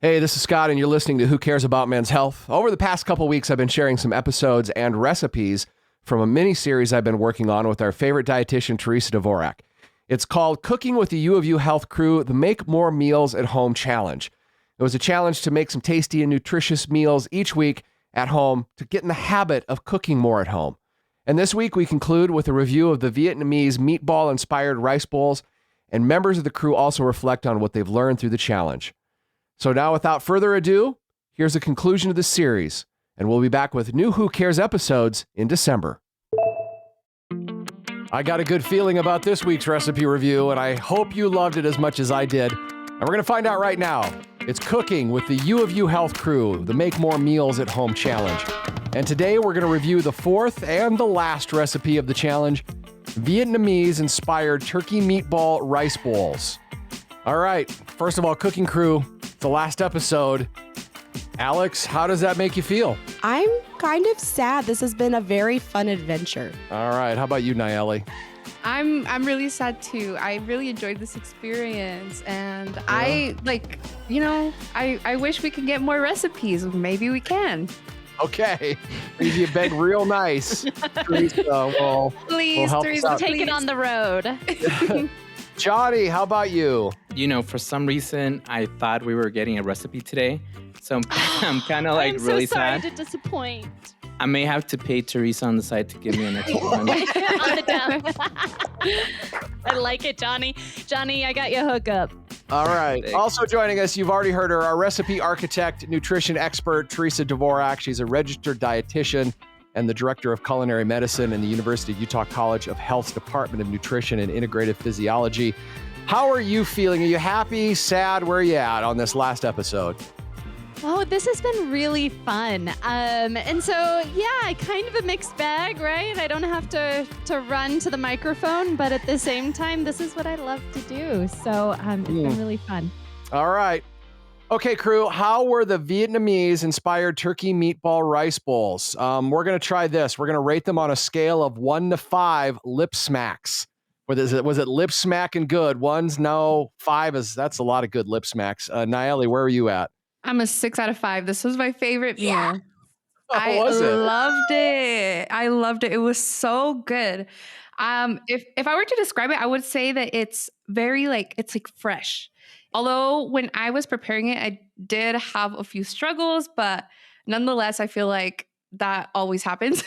Hey, this is Scott, and you're listening to Who Cares About Men's Health. Over the past couple weeks, I've been sharing some episodes and recipes from a mini-series I've been working on with our favorite dietitian, Teresa Dvorak. It's called Cooking with the U of U Health Crew, the Make More Meals at Home Challenge. It was a challenge to make some tasty and nutritious meals each week at home to get in the habit of cooking more at home. And this week, we conclude with a review of the Vietnamese meatball-inspired rice bowls, and members of the crew also reflect on what they've learned through the challenge. So now, without further ado, here's the conclusion of the series, and we'll be back with new Who Cares episodes in December. I got a good feeling about this week's recipe review, and I hope you loved it as much as I did. And we're going to find out right now. It's Cooking with the U of U Health Crew, the Make More Meals at Home Challenge. And today we're going to review the fourth and the last recipe of the challenge, Vietnamese-inspired Turkey Meatball Rice Bowls. All right, first of all, Cooking Crew, the last episode. Alex, how does that make you feel? I'm kind of sad. This has been a very fun adventure. All right, how about you, Nayeli? I'm really sad too. I really enjoyed this experience, and I wish we could get more recipes. Maybe we can. Okay, you beg real nice. Teresa, Please, Teresa, take it on the road. Johnny, how about you? You know, for some reason, I thought we were getting a recipe today. So I'm kind of like really sad. I'm so sorry to disappoint. I may have to pay Teresa on the side to give me an extra one. On the down. I like it, Johnny. Johnny, I got your hookup. All right. Thanks. Also joining us, you've already heard her, our recipe architect, nutrition expert, Teresa Dvorak. She's a registered dietitian and the director of culinary medicine in the University of Utah College of Health's Department of Nutrition and Integrative Physiology. How are you feeling? Are you happy, sad? Where are you at on this last episode? Oh, this has been really fun. And so, yeah, kind of a mixed bag, right? I don't have to run to the microphone, but at the same time, this is what I love to do. So it's been really fun. All right. Okay, crew, how were the Vietnamese-inspired Turkey Meatball Rice Bowls? We're going to try this. We're going to rate them on a scale of 1 to 5 lip smacks. Was it lip smacking good? 1's no, 5 that's a lot of good lip smacks. Nayeli, where are you at? I'm a 6 out of 5. This was my favorite meal. Yeah. I loved it. I loved it. It was so good. If I were to describe it, I would say that it's very it's fresh. Although when I was preparing it, I did have a few struggles, but nonetheless, I feel like that always happens.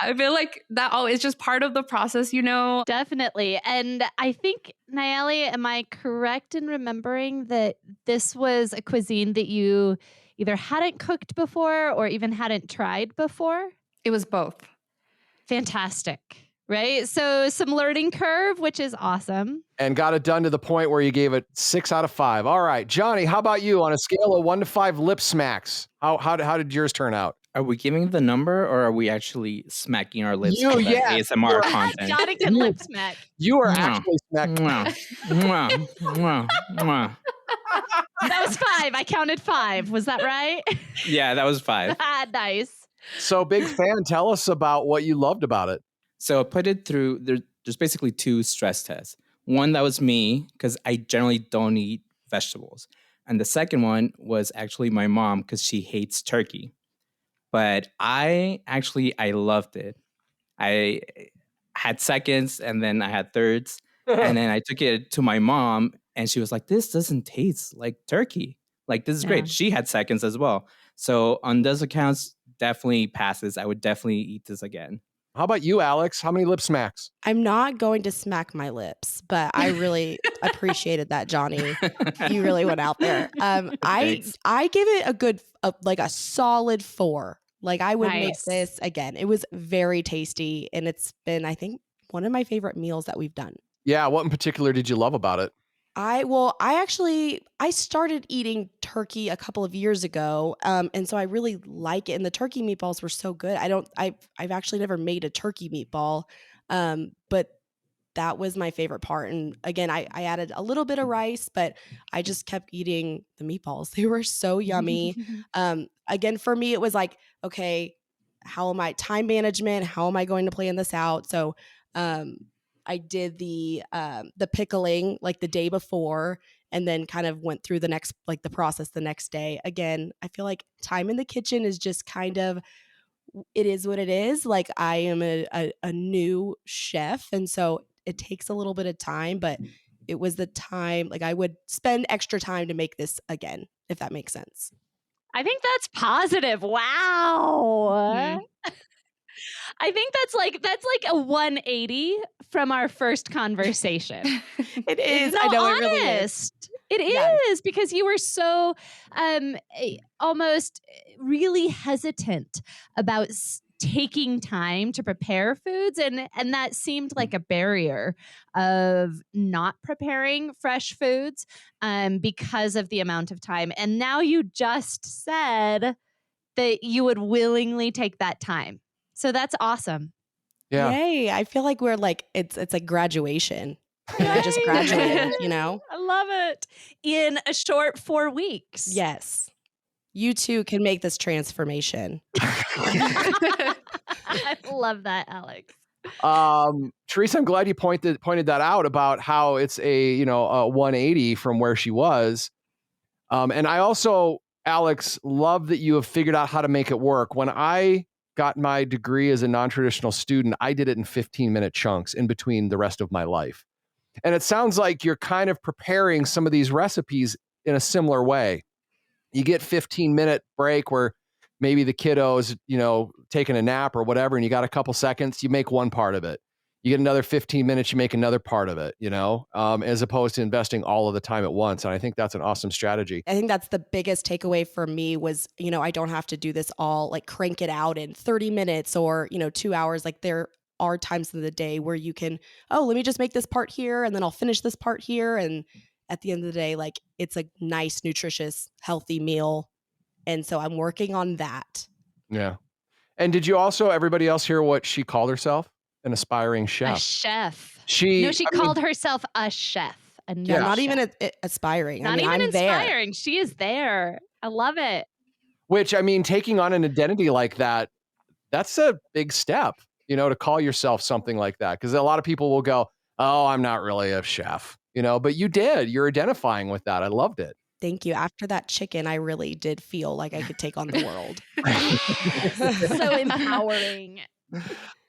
I feel like that is just part of the process, you know? Definitely. And I think, Nayeli, am I correct in remembering that this was a cuisine that you either hadn't cooked before or even hadn't tried before? It was both. Fantastic. Right? So some learning curve, which is awesome. And got it done to the point where you gave it 6 out of 5. All right, Johnny, how about you on a scale of 1 to 5 lip smacks? How did yours turn out? Are we giving the number or are we actually smacking our lips for that ASMR content? Johnny can lip smack. You are actually smacking. That was 5. I counted 5. Was that right? Yeah, that was 5. Nice. So, big fan, tell us about what you loved about it. So I put it through, there's basically 2 stress tests. One, that was me, because I generally don't eat vegetables. And the second one was actually my mom, because she hates turkey. But I loved it. I had seconds, and then I had thirds. And then I took it to my mom, and she was like, this doesn't taste like turkey. Like, this is great. She had seconds as well. So on those accounts, definitely passes. I would definitely eat this again. How about you, Alex? How many lip smacks? I'm not going to smack my lips, but I really appreciated that, Johnny. You really went out there. I give it a good, a solid 4. Like, I would make this again. It was very tasty, and it's been, I think, one of my favorite meals that we've done. Yeah, what in particular did you love about it? I started eating turkey a couple of years ago, and so I really like it. And the turkey meatballs were so good. I've actually never made a turkey meatball, but that was my favorite part. And again, I added a little bit of rice, but I just kept eating the meatballs. They were so yummy. Again, for me, it was like, okay, time management? How am I going to plan this out? So, I did the pickling like the day before, and then kind of went through the process the next day. Again, I feel like time in the kitchen is just kind of, it is what it is. Like, I am a new chef, and so it takes a little bit of time, but it was the time, like, I would spend extra time to make this again, if that makes sense. I think that's positive. Wow. I think that's like a 180 from our first conversation. It is. No, I know, honest. it really is. It Yeah. is, because you were so almost really hesitant about taking time to prepare foods, and that seemed like a barrier of not preparing fresh foods because of the amount of time. And now you just said that you would willingly take that time. So that's awesome. Yeah. Yay. I feel like we're like, it's like graduation. And I just graduated, you know? I love it. In a short 4 weeks. Yes. You too can make this transformation. I love that, Alex. Teresa, I'm glad you pointed that out about how it's a 180 from where she was. And I also, Alex, love that you have figured out how to make it work. When I got my degree as a non-traditional student, I did it in 15-minute chunks in between the rest of my life. And it sounds like you're kind of preparing some of these recipes in a similar way. You get 15-minute break where maybe the kiddo's, taking a nap or whatever, and you got a couple seconds, you make one part of it. You get another 15 minutes, you make another part of it, as opposed to investing all of the time at once. And I think that's an awesome strategy. I think that's the biggest takeaway for me was, I don't have to do this all, like, crank it out in 30 minutes or, 2 hours. Like, there are times in the day where you can, let me just make this part here and then I'll finish this part here. And at the end of the day, like, it's a nice, nutritious, healthy meal. And so I'm working on that. Yeah. And did you also, everybody else hear what she called herself? An aspiring chef. A chef. She called herself a chef. Yeah, not even aspiring. Not even I'm inspiring. there. She is there. I love it. Which, taking on an identity like that, that's a big step, to call yourself something like that. Because a lot of people will go, oh, I'm not really a chef, but you did. You're identifying with that. I loved it. Thank you. After that chicken, I really did feel like I could take on the world. So empowering.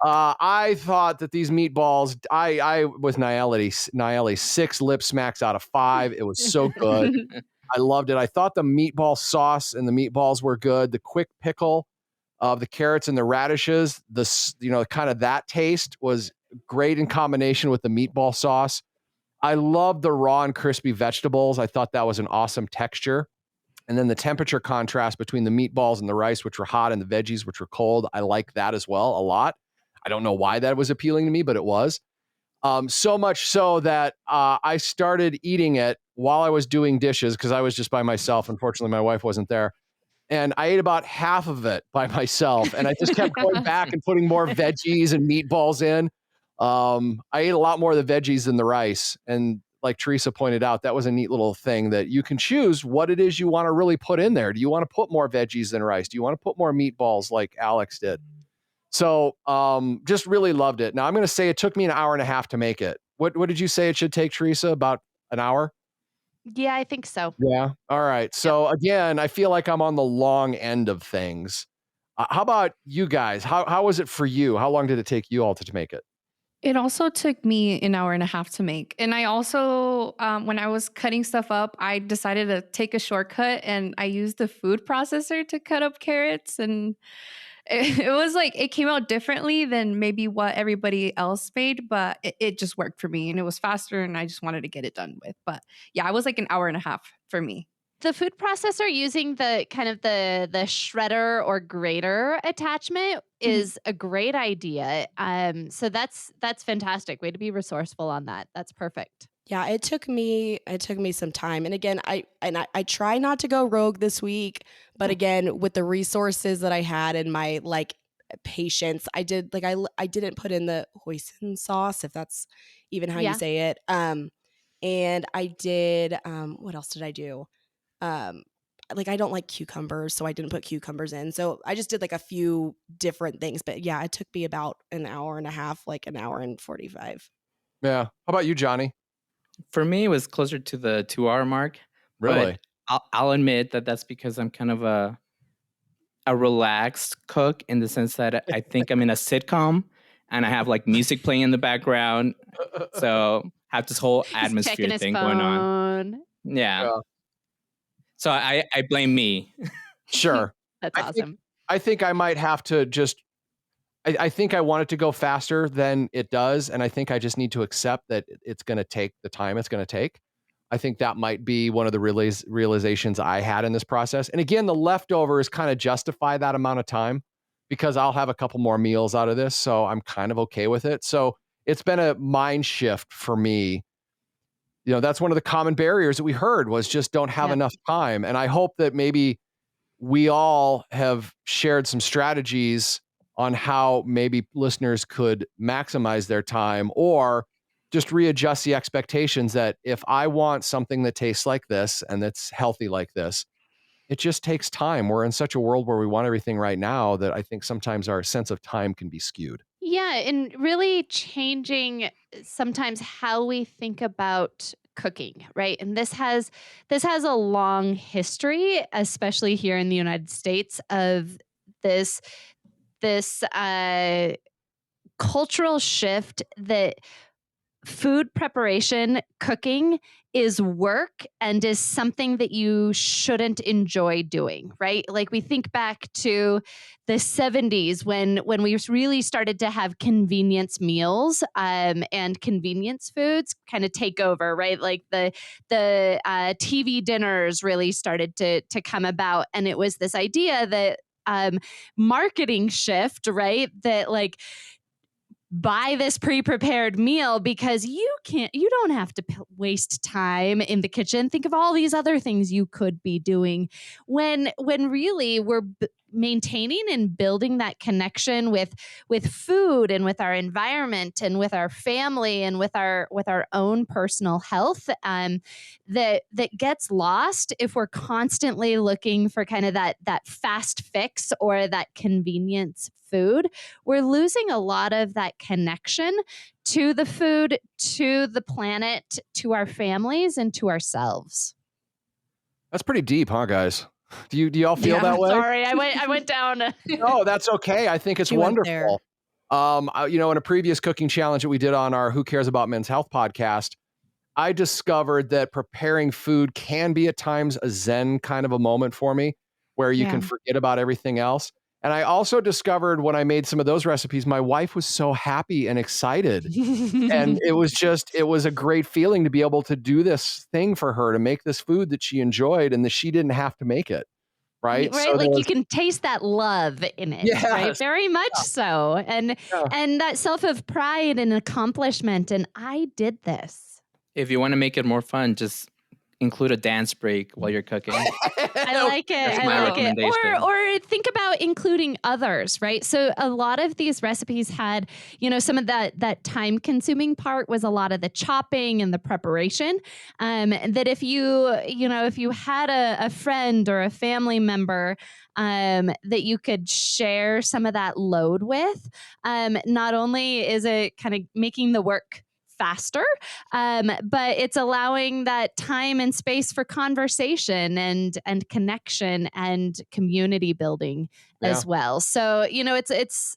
I thought that these meatballs, I was Nayeli 6 lip smacks out of 5. It was so good. I loved it. I thought the meatball sauce and the meatballs were good. The quick pickle of the carrots and the radishes, kind of that taste was great in combination with the meatball sauce. I love the raw and crispy vegetables. I thought that was an awesome texture. And then the temperature contrast between the meatballs and the rice, which were hot, and the veggies, which were cold. I like that as well a lot. I don't know why that was appealing to me, but it was. So much so that I started eating it while I was doing dishes because I was just by myself. Unfortunately, my wife wasn't there. And I ate about half of it by myself. And I just kept going back and putting more veggies and meatballs in. I ate a lot more of the veggies than the rice. And like Teresa pointed out, that was a neat little thing that you can choose what it is you want to really put in there. Do you want to put more veggies than rice? Do you want to put more meatballs like Alex did? So just really loved it. Now I'm going to say it took me an hour and a half to make it. What did you say it should take, Teresa? About an hour? Yeah, I think so. Yeah. All right. So again, I feel like I'm on the long end of things. How about you guys? How was it for you? How long did it take you all to make it? It also took me an hour and a half to make. And I also, when I was cutting stuff up, I decided to take a shortcut and I used the food processor to cut up carrots. And it was like, it came out differently than maybe what everybody else made, but it just worked for me and it was faster and I just wanted to get it done with. But yeah, it was like an hour and a half for me. The food processor using the kind of the shredder or grater attachment is a great idea. So that's fantastic. Way to be resourceful on that. That's perfect. Yeah, it took me some time. And again, I try not to go rogue this week, but again, with the resources that I had and my patience, I didn't put in the hoisin sauce, if that's even how you say it. And I did what else did I do? I don't like cucumbers, so I didn't put cucumbers in. So I just did a few different things. But yeah, it took me about an hour and a half, like an hour and 45. Yeah. How about you, Johnny? For me, it was closer to the 2 hour mark. Really? But I'll admit that that's because I'm kind of a relaxed cook in the sense that I think I'm in a sitcom and I have like music playing in the background. So have this whole He's atmosphere checking his thing going on. phone. Yeah. Yeah. So I blame me. Sure. That's awesome. I think I might have to just, I think I want it to go faster than it does. And I think I just need to accept that it's going to take the time it's going to take. I think that might be one of the realizations I had in this process. And again, the leftovers kind of justify that amount of time because I'll have a couple more meals out of this. So I'm kind of okay with it. So it's been a mind shift for me. You know, that's one of the common barriers that we heard was just don't have enough time. And I hope that maybe we all have shared some strategies on how maybe listeners could maximize their time or just readjust the expectations that if I want something that tastes like this and that's healthy like this, it just takes time. We're in such a world where we want everything right now that I think sometimes our sense of time can be skewed. Yeah, and really changing sometimes how we think about cooking, right? And this has a long history, especially here in the United States, of this cultural shift that food preparation, cooking is work and is something that you shouldn't enjoy doing, right? Like we think back to the 70s when we really started to have convenience meals and convenience foods kind of take over, right? Like the TV dinners really started to come about, and it was this idea that marketing shift, right? That like buy this pre-prepared meal because you don't have to waste time in the kitchen. Think of all these other things you could be doing when really we're maintaining and building that connection with food and with our environment and with our family and with our own personal health that gets lost if we're constantly looking for kind of that fast fix or that convenience food. We're losing a lot of that connection to the food, to the planet, to our families, and to ourselves. That's pretty deep, huh, guys? Do you all feel that way? Sorry, I went down. No, that's okay. I think it's wonderful. You know, in a previous cooking challenge that we did on our Who Cares About Men's Health podcast, I discovered that preparing food can be at times a Zen kind of a moment for me where you can forget about everything else. And I also discovered when I made some of those recipes, my wife was so happy and excited. And it was a great feeling to be able to do this thing for her, to make this food that she enjoyed and that she didn't have to make it. Right. Right. So like you can taste that love in it. Yes. Right. Very much so. And that self of pride and accomplishment. And I did this. If you want to make it more fun, just include a dance break while you're cooking. I like it. I like it. Or think about including others, right? So a lot of these recipes had, you know, some of that time consuming part was a lot of the chopping and the preparation. That if you had a friend or a family member that you could share some of that load with, not only is it kind of making the work faster, but it's allowing that time and space for conversation and connection and community building as well. So, you know,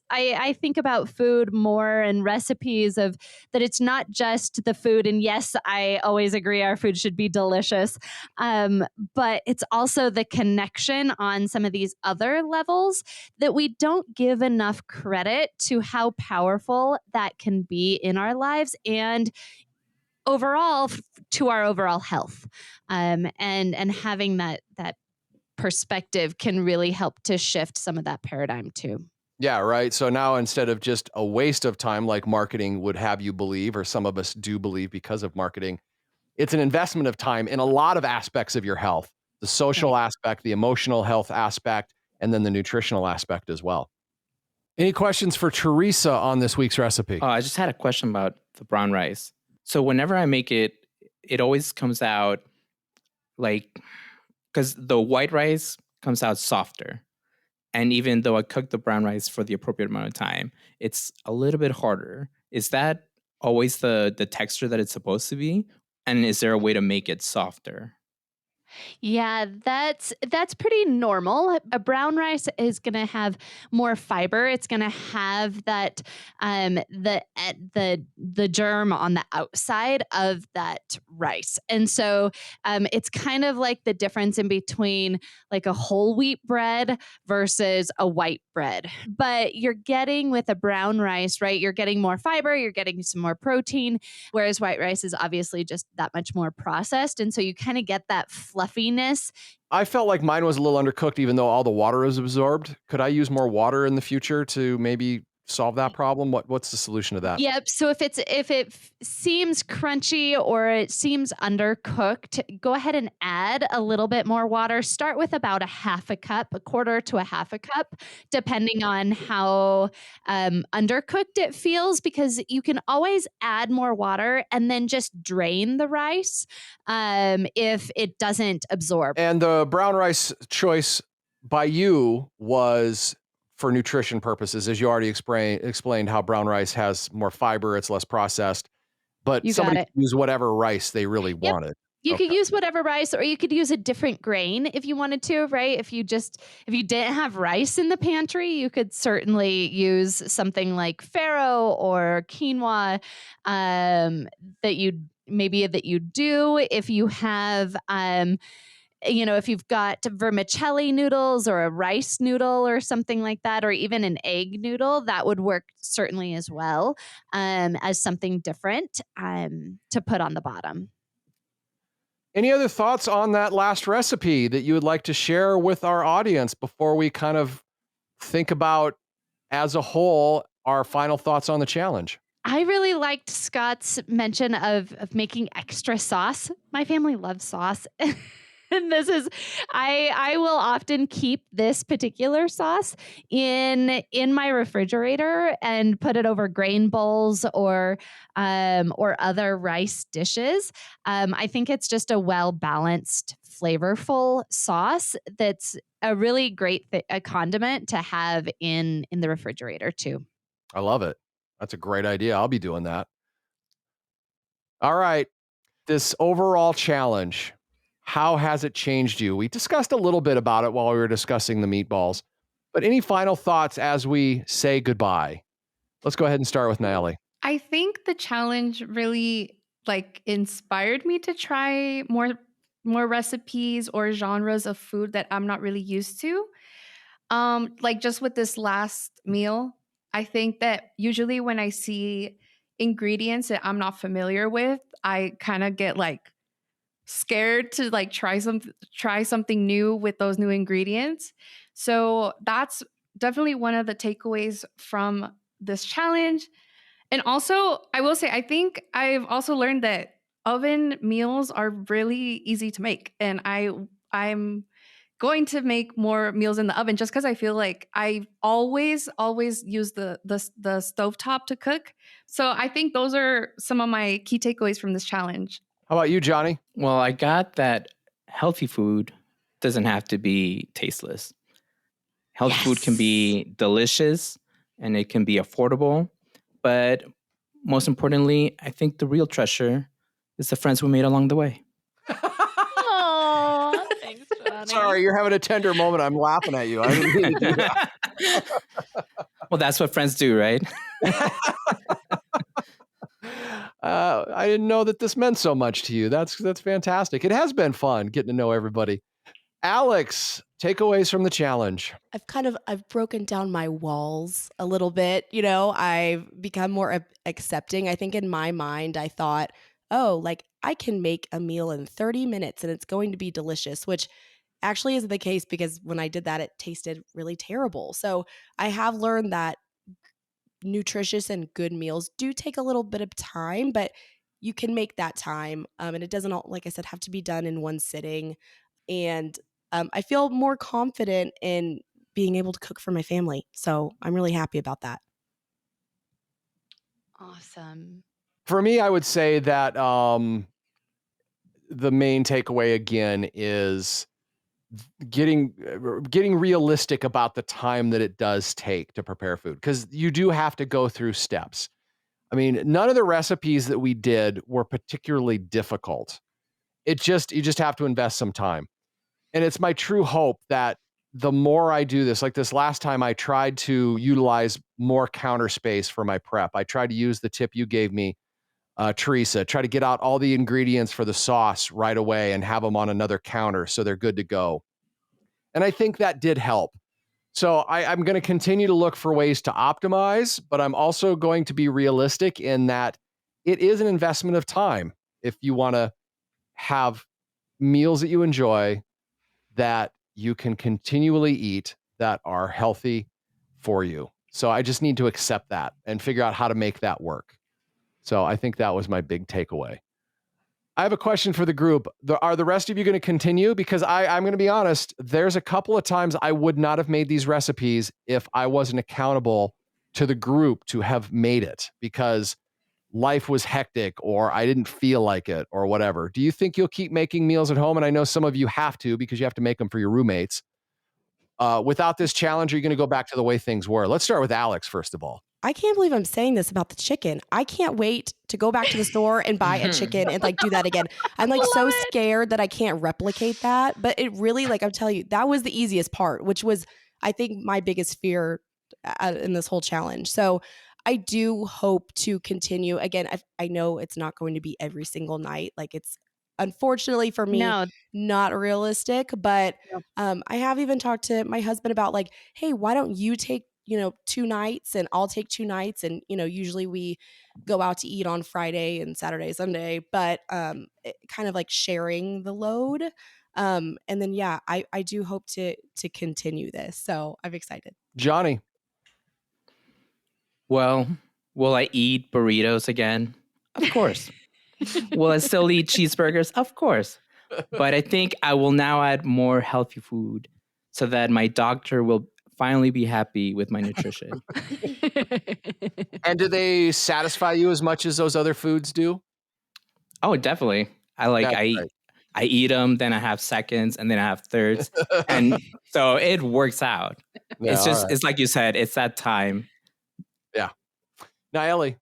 I think about food more and recipes of that it's not just the food. And yes, I always agree our food should be delicious. But it's also the connection on some of these other levels that we don't give enough credit to how powerful that can be in our lives and overall to our overall health. And having that perspective can really help to shift some of that paradigm too. Yeah, right. So now instead of just a waste of time like marketing would have you believe, or some of us do believe because of marketing, it's an investment of time in a lot of aspects of your health, the social aspect, the emotional health aspect, and then the nutritional aspect as well. Any questions for Teresa on this week's recipe? I just had a question about the brown rice. So whenever I make it, it always comes out like, because the white rice comes out softer. And even though I cook the brown rice for the appropriate amount of time, it's a little bit harder. Is that always the texture that it's supposed to be? And is there a way to make it softer? Yeah, that's pretty normal. A brown rice is going to have more fiber. It's going to have that the germ on the outside of that rice, and so it's kind of like the difference in between like a whole wheat bread versus a white bread. But you're getting with a brown rice, right? You're getting more fiber. You're getting some more protein, whereas white rice is obviously just that much more processed, and so you kind of get that fluffiness. I felt like mine was a little undercooked, even though all the water is absorbed. Could I use more water in the future to maybe solve that problem? What's the solution to that? Yep. So if it seems crunchy or it seems undercooked, go ahead and add a little bit more water. Start with about a quarter to a half a cup, depending on how undercooked it feels, because you can always add more water and then just drain the rice if it doesn't absorb. And the brown rice choice by you was for nutrition purposes, as you already explained how brown rice has more fiber, it's less processed, but somebody could use whatever rice they really wanted. You could use whatever rice, or you could use a different grain if you wanted to, right? If you didn't have rice in the pantry, you could certainly use something like farro or quinoa that you do. If you have if you've got vermicelli noodles or a rice noodle or something like that, or even an egg noodle, that would work certainly as well as something different to put on the bottom. Any other thoughts on that last recipe that you would like to share with our audience before we kind of think about, as a whole, our final thoughts on the challenge? I really liked Scott's mention of making extra sauce. My family loves sauce. And I will often keep this particular sauce in my refrigerator and put it over grain bowls or other rice dishes. I think it's just a well-balanced, flavorful sauce that's a really great a condiment to have in the refrigerator too. I love it. That's a great idea. I'll be doing that. All right. This overall challenge, how has it changed you? We discussed a little bit about it while we were discussing the meatballs, but any final thoughts as we say goodbye? Let's go ahead and start with Natalie. I think the challenge really inspired me to try more recipes or genres of food that I'm not really used to. Just with this last meal, I think that usually when I see ingredients that I'm not familiar with, I kind of get scared to try something new with those new ingredients. So that's definitely one of the takeaways from this challenge. And also, I will say, I think I've also learned that oven meals are really easy to make. And I'm going to make more meals in the oven just because I feel like I always use the stovetop to cook. So I think those are some of my key takeaways from this challenge. How about you, Johnny? Well, I got that healthy food doesn't have to be tasteless. Healthy food can be delicious and it can be affordable. But most importantly, I think the real treasure is the friends we made along the way. Oh, thanks, Johnny. Sorry, you're having a tender moment. I'm laughing at you. I didn't mean to do that. Well, that's what friends do, right? I didn't know that this meant so much to you. That's fantastic. It has been fun getting to know everybody. Alex, takeaways from the challenge. I've broken down my walls a little bit. I've become more accepting. I think in my mind, I thought, I can make a meal in 30 minutes and it's going to be delicious, which actually isn't the case because when I did that, it tasted really terrible. So I have learned that nutritious and good meals do take a little bit of time, but you can make that time. And it doesn't, like I said, have to be done in one sitting. And I feel more confident in being able to cook for my family. So I'm really happy about that. Awesome. For me, I would say that the main takeaway again is getting realistic about the time that it does take to prepare food, because you do have to go through steps. I mean, none of the recipes that we did were particularly difficult. You just have to invest some time. And it's my true hope that the more I do this, like this last time, I tried to utilize more counter space for my prep. I tried to use the tip you gave me, Teresa, try to get out all the ingredients for the sauce right away and have them on another counter so they're good to go. And I think that did help. So I'm going to continue to look for ways to optimize, but I'm also going to be realistic in that it is an investment of time if you want to have meals that you enjoy that you can continually eat that are healthy for you. So I just need to accept that and figure out how to make that work. So I think that was my big takeaway. I have a question for the group. Are the rest of you going to continue? Because I'm going to be honest, there's a couple of times I would not have made these recipes if I wasn't accountable to the group to have made it because life was hectic or I didn't feel like it or whatever. Do you think you'll keep making meals at home? And I know some of you have to because you have to make them for your roommates. Without this challenge, are you going to go back to the way things were? Let's start with Alex, first of all. I can't believe I'm saying this about the chicken. I can't wait to go back to the store and buy a chicken and like do that again. I'm like so scared that I can't replicate that. But it really, like I'm telling you, that was the easiest part, which was, I think, my biggest fear in this whole challenge. So I do hope to continue. Again, I know it's not going to be every single night. Like it's unfortunately for me, not realistic. But I have even talked to my husband about like, hey, why don't you take 2 nights and I'll take 2 nights. And, usually we go out to eat on Friday and Saturday, Sunday, but kind of like sharing the load. And then, yeah, I do hope to continue this. So I'm excited. Johnny. Well, will I eat burritos again? Of course. Will I still eat cheeseburgers? Of course. But I think I will now add more healthy food so that my doctor will finally be happy with my nutrition. And do they satisfy you as much as those other foods do? Oh, definitely. I eat them, then I have seconds, and then I have thirds. And so it works out. Yeah, it's like you said, it's that time. Yeah. Naeli.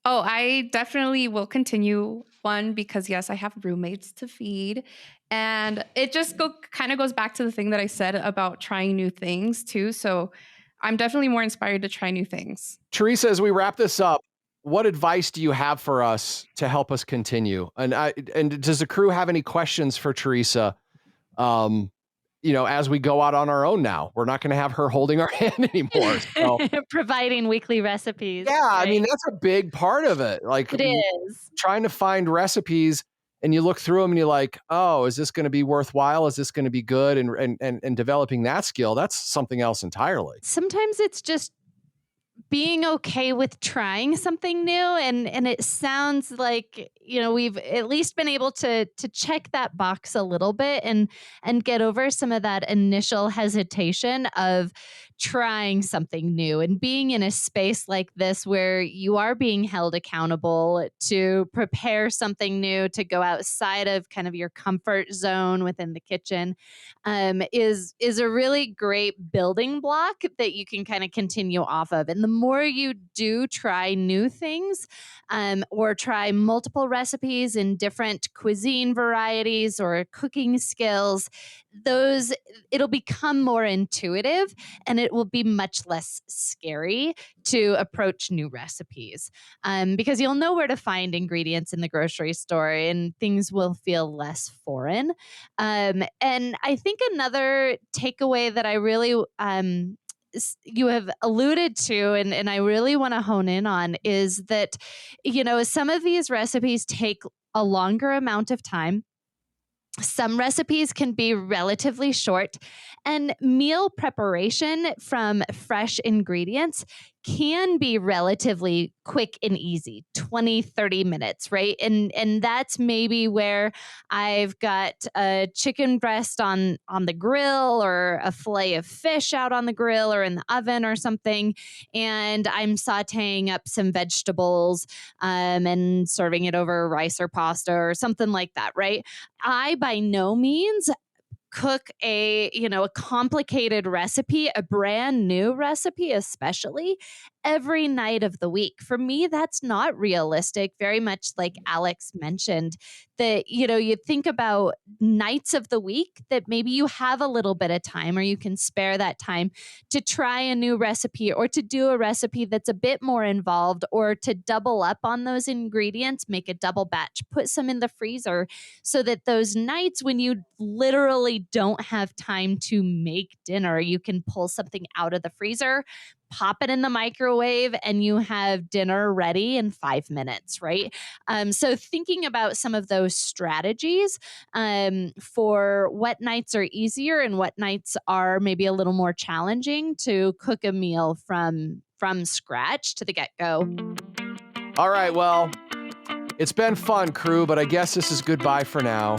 Oh, I definitely will continue. One, because yes, I have roommates to feed. And it just kind of goes back to the thing that I said about trying new things too. So I'm definitely more inspired to try new things. Teresa, as we wrap this up, what advice do you have for us to help us continue? And does the crew have any questions for Teresa? As we go out on our own now, we're not going to have her holding our hand anymore. So. Providing weekly recipes. Yeah, right? I mean, that's a big part of it. Like it is. Trying to find recipes and you look through them and you're like, oh, is this going to be worthwhile? Is this going to be good? And developing that skill, that's something else entirely. Sometimes it's just being okay with trying something new. And it sounds like, we've at least been able to check that box a little bit and get over some of that initial hesitation of trying something new and being in a space like this where you are being held accountable to prepare something new, to go outside of kind of your comfort zone within the kitchen, is a really great building block that you can kind of continue off of. And the more you do try new things, or try multiple recipes in different cuisine varieties or cooking skills, it'll become more intuitive and it will be much less scary to approach new recipes, because you'll know where to find ingredients in the grocery store and things will feel less foreign. And I think another takeaway that I really you have alluded to, and I really want to hone in on, is that, some of these recipes take a longer amount of time. Some recipes can be relatively short, and meal preparation from fresh ingredients can be relatively quick and easy, 20, 30 minutes, right? And that's maybe where I've got a chicken breast on the grill or a fillet of fish out on the grill or in the oven or something, and I'm sauteing up some vegetables and serving it over rice or pasta or something like that, right? I by no means cook a complicated recipe, a brand new recipe, especially every night of the week. For me, that's not realistic. Very much like Alex mentioned, that, you think about nights of the week that maybe you have a little bit of time or you can spare that time to try a new recipe or to do a recipe that's a bit more involved, or to double up on those ingredients, make a double batch, put some in the freezer so that those nights when you literally don't have time to make dinner, you can pull something out of the freezer, pop it in the microwave, and you have dinner ready in 5 minutes, right? So thinking about some of those strategies for what nights are easier and what nights are maybe a little more challenging to cook a meal from scratch to the get-go. All right, well, it's been fun, crew, but I guess this is goodbye for now.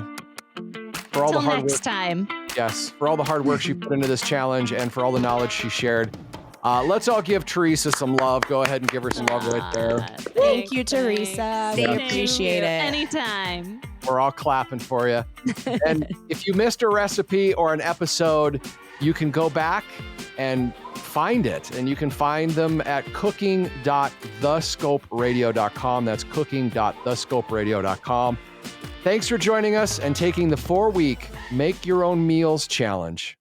For all Till the hard next work, time. yes, for all the hard work she put into this challenge and for all the knowledge she shared. Let's all give Teresa some love. Go ahead and give her some love right there. Thank you, Teresa. We Thank appreciate you. it. Anytime. We're all clapping for you. And if you missed a recipe or an episode, you can go back and find it. And you can find them at cooking.thescoperadio.com. That's cooking.thescoperadio.com. Thanks for joining us and taking the 4-week Make Your Own Meals challenge.